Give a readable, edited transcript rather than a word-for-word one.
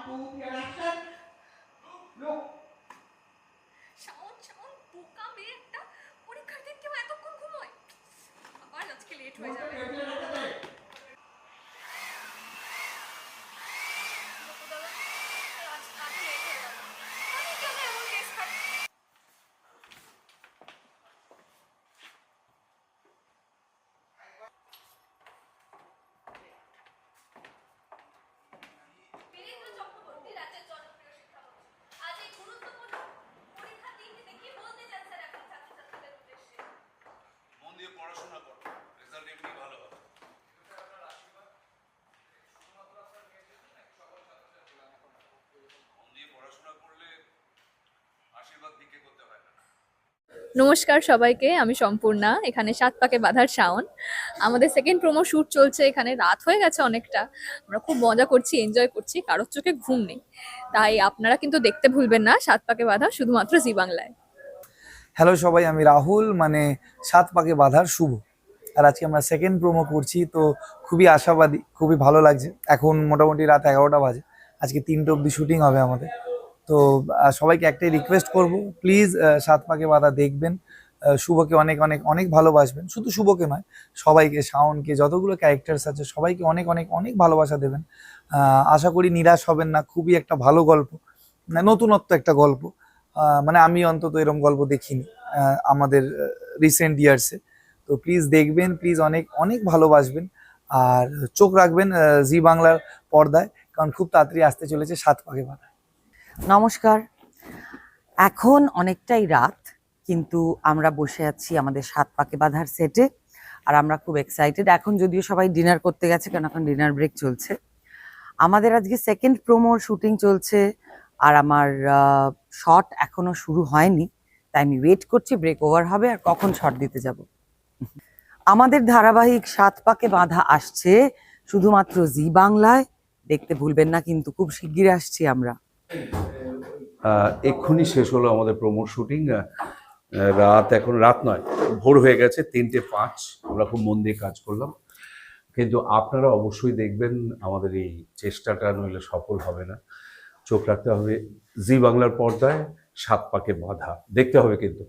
শাওন শাওন বোকা মেয়ে একটা, পরীক্ষার দিন কেউ এতক্ষণ ঘুমোয়? আবার আজকে লেট হয়ে যাবে। পড়াশোনা করো, রেজাল্ট এমনি ভালো হবে। মন দিয়ে পড়াশোনা করলে আশীর্বাদ ভিক্ষে করতে হয় না। নমস্কার সবাইকে, আমি সম্পূর্ণা, এখানে 7 পাকে বাঁধার শাওন। আমাদের সেকেন্ড প্রোমো শুট চলছে, এখানে রাত হয়ে গেছে অনেকটা। আমরা খুব মজা করছি, এনজয় করছি, কারোর চোখে ঘুম নেই। তাই আপনারা কিন্তু দেখতে ভুলবেন না 7 পাকে বাঁধা, শুধুমাত্র জি বাংলায়। হ্যালো সবাই, আমি রাহুল, মানে 7 পাকে বাঁধার শুভ। আর আজকে আমরা সেকেন্ড প্রোমো করছি, তো খুবই আশাবাদী, খুবই ভালো লাগছে। এখন মোটামুটি রাত 11টা বাজে, আজকে 3টে অবধি শুটিং হবে আমাদের। তো সবাইকে একটাই রিকোয়েস্ট করব, প্লিজ 7 পাকে বাঁধা দেখবেন। শুভকে অনেক অনেক অনেক ভালোবাসবেন, শুধু শুভকে নয়, সবাইকে, শাওনকে, যতগুলো ক্যারেক্টার্স আছে সবাইকে অনেক অনেক অনেক ভালোবাসা দেবেন। আশা করি নিরাশ হবেন না, খুবই একটা ভালো গল্প, নতুনত্ব একটা গল্প। মানে আমি অন্তত এরকম গল্প দেখিনি আমাদের রিসেন্ট ইয়ার্সে। তো প্লিজ দেখবেন, প্লিজ অনেক অনেক ভালোবাসবেন, আর চোখ রাখবেন জি বাংলার পর্দায়, কারণ খুব তাড়াতাড়ি আসতে চলেছে 7 পাকে বাঁধা। নমস্কার। এখন অনেকটাই রাত, কিন্তু আমরা বসে আছি আমাদের 7 পাকে বাঁধার সেটে, আর আমরা খুব এক্সাইটেড। এখন যদিও সবাই ডিনার করতে গেছে, কারণ এখন ডিনার ব্রেক চলছে। আমাদের আজকে সেকেন্ড প্রোমোর শুটিং চলছে, আর আমার শট এখনো শুরু হয়নি, তাই আমি ওয়েট করছি ব্রেক ওভার হবে আর কখন শট দিতে যাব। আমাদের ধারাবাহিক 7 পাকে বাঁধা আসছে শুধুমাত্র জি বাংলায়, দেখতে ভুলবেন না, কিন্তু খুব শিগগিরই আসছি আমরা। এক্ষুনি শেষ হলো আমাদের প্রোমোর শুটিং। এখন রাত নয়, ভোর হয়ে গেছে, 3:05। আমরা খুব মন দিয়ে কাজ করলাম, কিন্তু আপনারা অবশ্যই দেখবেন আমাদের এই চেষ্টাটা, নইলে সফল হবে না। চোখ রাখতে হবে জি বাংলার পর্দায়, 7 পাকে বাঁধা দেখতে হবে কিন্তু।